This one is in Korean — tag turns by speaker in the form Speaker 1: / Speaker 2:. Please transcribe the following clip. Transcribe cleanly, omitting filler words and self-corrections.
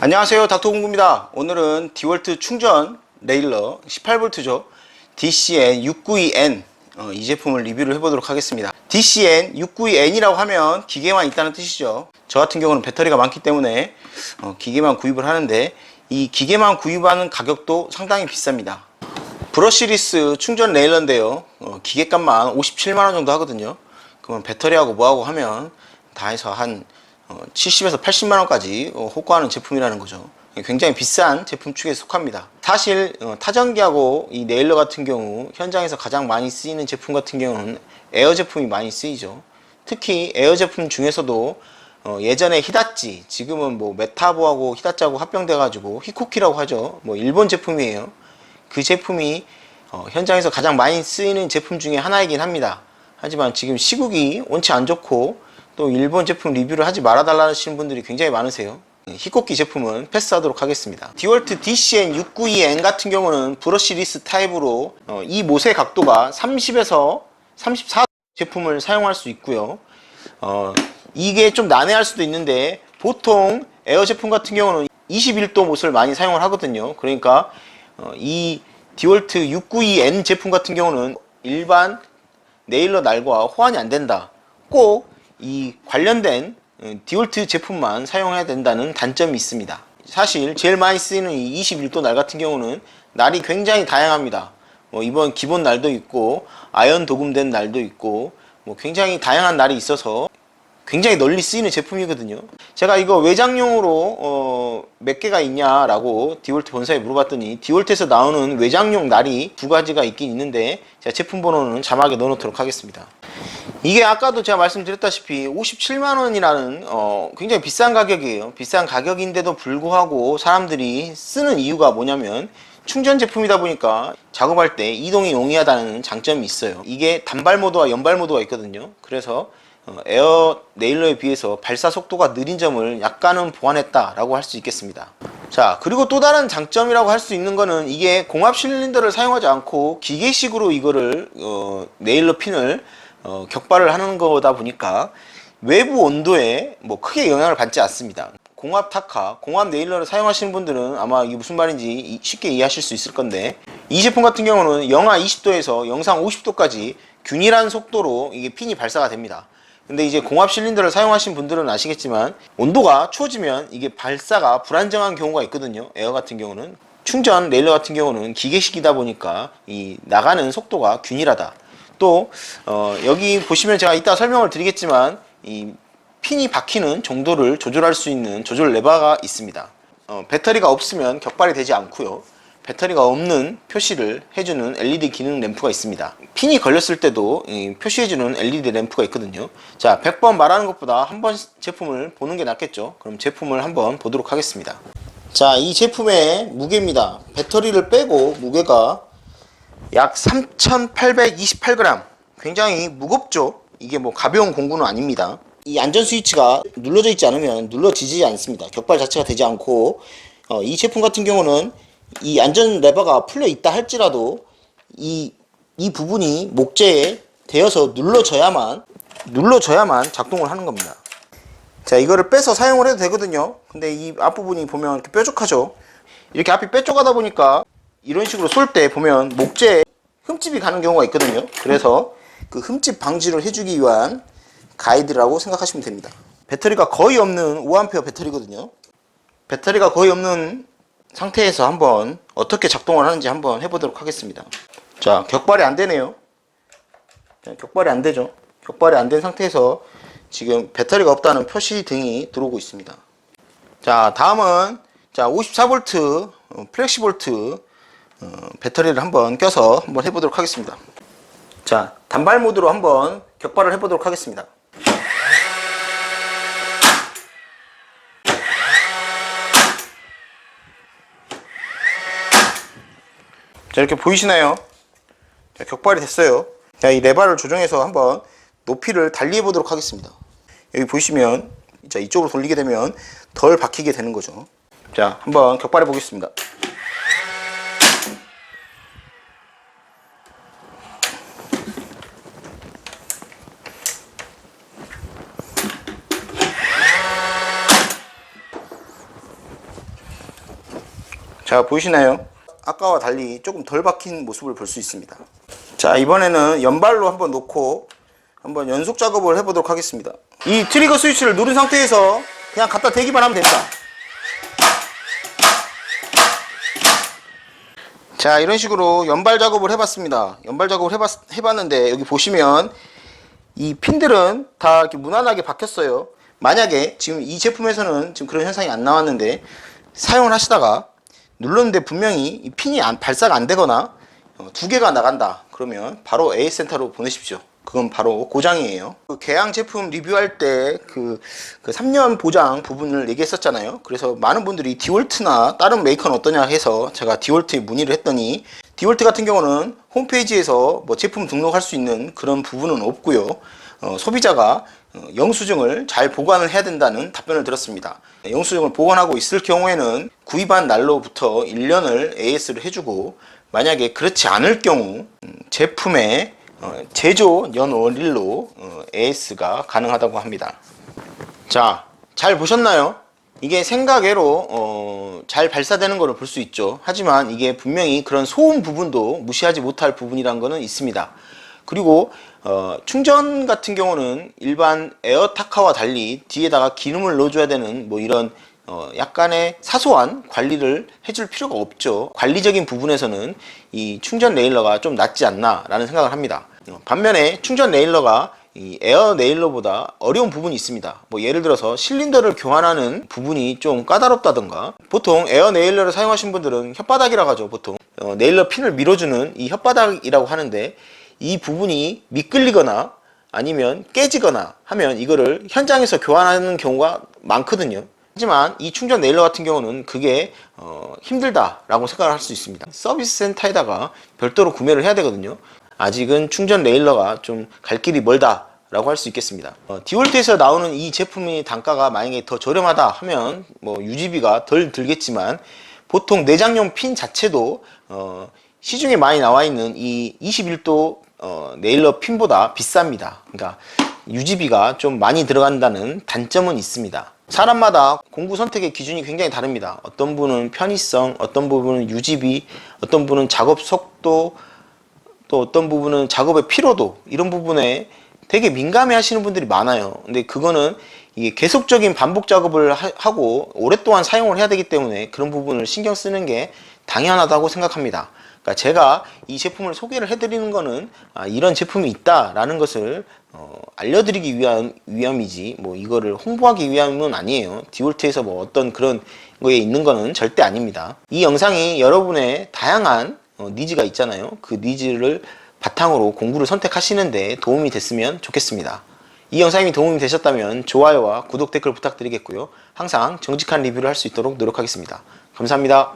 Speaker 1: 안녕하세요, 닥터공구입니다. 오늘은 디월트 충전 레일러 18V죠 DCN692N 이 제품을 리뷰를 해보도록 하겠습니다. DCN692N이라고 하면 기계만 있다는 뜻이죠. 저 같은 경우는 배터리가 많기 때문에 기계만 구입을 하는데, 이 기계만 구입하는 가격도 상당히 비쌉니다. 브러시리스 충전 레일러인데요, 기계값만 57만원 정도 하거든요. 그러면 배터리하고 뭐하고 하면 다 해서 한 70에서 80만원까지 호가하는 제품이라는 거죠. 굉장히 비싼 제품 축에 속합니다. 사실 타전기하고 이 네일러 같은 경우 현장에서 가장 많이 쓰이는 제품 같은 경우는 에어 제품이 많이 쓰이죠. 특히 에어 제품 중에서도 예전에 히다찌, 지금은 뭐 메타보하고 히다찌하고 합병돼 가지고 히코키라고 하죠. 뭐 일본 제품이에요. 그 제품이 현장에서 가장 많이 쓰이는 제품 중에 하나이긴 합니다. 하지만 지금 시국이 원체 안 좋고 또 일본 제품 리뷰를 하지 말아달라 하시는 분들이 굉장히 많으세요. 히코키 제품은 패스하도록 하겠습니다. 디월트 DCN692N 같은 경우는 브러시리스 타입으로 이 못의 각도가 30에서 34 제품을 사용할 수 있고요. 이게 좀 난해할 수도 있는데, 보통 에어 제품 같은 경우는 21도 못을 많이 사용을 하거든요. 그러니까 이 디월트 692N 제품 같은 경우는 일반 네일러 날과 호환이 안 된다, 꼭 이 관련된 디월트 제품만 사용해야 된다는 단점이 있습니다. 사실 제일 많이 쓰이는 이 21도 날 같은 경우는 날이 굉장히 다양합니다. 이번 기본 날도 있고 아연 도금된 날도 있고 굉장히 다양한 날이 있어서 굉장히 널리 쓰이는 제품이거든요. 제가 이거 외장용으로 몇 개가 있냐라고 디월트 본사에 물어봤더니, 디월트에서 나오는 외장용 날이 두 가지가 있긴 있는데, 제가 제품 번호는 자막에 넣어 놓도록 하겠습니다. 이게 아까도 제가 말씀드렸다시피 57만원이라는 굉장히 비싼 가격이에요. 비싼 가격인데도 불구하고 사람들이 쓰는 이유가 뭐냐면, 충전 제품이다 보니까 작업할 때 이동이 용이하다는 장점이 있어요. 이게 단발 모드와 연발 모드가 있거든요. 그래서 에어 네일러에 비해서 발사 속도가 느린 점을 약간은 보완했다 라고 할 수 있겠습니다. 자, 그리고 또 다른 장점이라고 할 수 있는 거는, 이게 공합 실린더를 사용하지 않고 기계식으로 이거를 네일러 핀을 격발을 하는 거다 보니까 외부 온도에 크게 영향을 받지 않습니다. 공합 타카, 공합 네일러를 사용하시는 분들은 아마 이게 무슨 말인지 쉽게 이해하실 수 있을 건데, 이 제품 같은 경우는 영하 20도에서 영상 50도까지 균일한 속도로 이게 핀이 발사가 됩니다. 근데 이제 공합 실린더를 사용하신 분들은 아시겠지만, 온도가 추워지면 이게 발사가 불안정한 경우가 있거든요. 에어 같은 경우는, 충전 레일러 같은 경우는 기계식이다 보니까 이 나가는 속도가 균일하다. 또 여기 보시면 제가 이따 설명을 드리겠지만, 이 핀이 박히는 정도를 조절할 수 있는 조절 레버가 있습니다. 배터리가 없으면 격발이 되지 않고요. 배터리가 없는 표시를 해주는 LED 기능 램프가 있습니다. 핀이 걸렸을 때도 표시해주는 LED 램프가 있거든요. 자, 100번 말하는 것보다 한 번 제품을 보는 게 낫겠죠. 그럼 제품을 한번 보도록 하겠습니다. 자, 이 제품의 무게입니다. 배터리를 빼고 무게가 약 3828g, 굉장히 무겁죠. 이게 가벼운 공구는 아닙니다. 이 안전 스위치가 눌러져 있지 않으면 눌러지지 않습니다. 격발 자체가 되지 않고, 이 제품 같은 경우는 이 안전 레버가 풀려 있다 할지라도 이 부분이 목재에 대어서 눌러져야만 작동을 하는 겁니다. 자, 이거를 빼서 사용을 해도 되거든요. 근데 이 앞부분이 보면 이렇게 뾰족하죠. 이렇게 앞이 뾰족하다 보니까 이런 식으로 쏠 때 보면 목재에 흠집이 가는 경우가 있거든요. 그래서 그 흠집 방지를 해주기 위한 가이드라고 생각하시면 됩니다. 배터리가 거의 없는 5A 배터리거든요. 배터리가 거의 없는 상태에서 한번 어떻게 작동을 하는지 한번 해보도록 하겠습니다. 자, 격발이 안 되네요. 자, 격발이 안 되죠. 격발이 안 된 상태에서 지금 배터리가 없다는 표시 등이 들어오고 있습니다. 자, 다음은 54V 플렉시볼트 배터리를 한번 껴서 한번 해보도록 하겠습니다. 자, 단발 모드로 한번 격발을 해보도록 하겠습니다. 자, 이렇게 보이시나요? 자, 격발이 됐어요. 자, 이 레버를 조정해서 한번 높이를 달리해 보도록 하겠습니다. 여기 보시면, 자, 이쪽으로 돌리게 되면 덜 박히게 되는 거죠. 자, 한번 격발해 보겠습니다. 자, 보이시나요? 아까와 달리 조금 덜 박힌 모습을 볼 수 있습니다. 자, 이번에는 연발로 한번 놓고 한번 연속 작업을 해보도록 하겠습니다. 이 트리거 스위치를 누른 상태에서 그냥 갖다 대기만 하면 됩니다. 자, 이런 식으로 연발 작업을 해봤습니다. 연발 작업을 해봤는데 여기 보시면 이 핀들은 다 이렇게 무난하게 박혔어요. 만약에 지금 이 제품에서는 지금 그런 현상이 안 나왔는데 사용을 하시다가 눌렀는데 분명히 이 핀이 발사가 안 되거나 두 개가 나간다 그러면 바로 AS 센터로 보내십시오. 그건 바로 고장이에요. 그 개양 제품 리뷰할 때 그 3년 보장 부분을 얘기했었잖아요. 그래서 많은 분들이 디월트나 다른 메이커는 어떠냐 해서 제가 디월트에 문의를 했더니 디월트 같은 경우는 홈페이지에서 뭐 제품 등록할 수 있는 그런 부분은 없고요. 소비자가 영수증을 잘 보관을 해야 된다는 답변을 들었습니다. 영수증을 보관하고 있을 경우에는 구입한 날로부터 1년을 AS를 해주고 만약에 그렇지 않을 경우 제품의 제조 연월일로 AS가 가능하다고 합니다. 자, 잘 보셨나요? 이게 생각외로 잘 발사되는 것을 볼 수 있죠. 하지만 이게 분명히 그런 소음 부분도 무시하지 못할 부분이란 거는 있습니다. 그리고 충전 같은 경우는 일반 에어타카와 달리 뒤에다가 기름을 넣어줘야 되는 뭐 이런 약간의 사소한 관리를 해줄 필요가 없죠. 관리적인 부분에서는 이 충전 레일러가 좀 낫지 않나 라는 생각을 합니다. 반면에 충전 레일러가 이 에어 네일러보다 어려운 부분이 있습니다. 뭐 예를 들어서 실린더를 교환하는 부분이 좀 까다롭다던가, 보통 에어 네일러를 사용하신 분들은 혓바닥이라고 하죠. 보통 네일러 핀을 밀어주는 이 혓바닥이라고 하는데 이 부분이 미끌리거나 아니면 깨지거나 하면 이거를 현장에서 교환하는 경우가 많거든요. 하지만 이 충전 네일러 같은 경우는 그게 힘들다라고 생각을 할 수 있습니다. 서비스 센터에다가 별도로 구매를 해야 되거든요. 아직은 충전 레일러가 좀 갈 길이 멀다 라고 할 수 있겠습니다. 디월트에서 나오는 이 제품의 단가가 만약에 더 저렴하다 하면 뭐 유지비가 덜 들겠지만 보통 내장용 핀 자체도 시중에 많이 나와 있는 이 21도 네일러 핀보다 비쌉니다. 그러니까 유지비가 좀 많이 들어간다는 단점은 있습니다. 사람마다 공구 선택의 기준이 굉장히 다릅니다. 어떤 분은 편의성, 어떤 부분은 유지비, 어떤 분은 작업 속도, 또 어떤 부분은 작업의 피로도, 이런 부분에 되게 민감해 하시는 분들이 많아요. 근데 그거는 이게 계속적인 반복 작업을 하고 오랫동안 사용을 해야 되기 때문에 그런 부분을 신경 쓰는 게 당연하다고 생각합니다. 그러니까 제가 이 제품을 소개를 해드리는 거는 이런 제품이 있다라는 것을 알려드리기 위함이지 뭐 이거를 홍보하기 위함은 아니에요. 디월트에서 뭐 어떤 그런 거에 있는 거는 절대 아닙니다. 이 영상이 여러분의 다양한 니즈가 있잖아요. 그 니즈를 바탕으로 공구를 선택하시는데 도움이 됐으면 좋겠습니다. 이 영상이 도움이 되셨다면 좋아요와 구독, 댓글 부탁드리겠고요. 항상 정직한 리뷰를 할 수 있도록 노력하겠습니다. 감사합니다.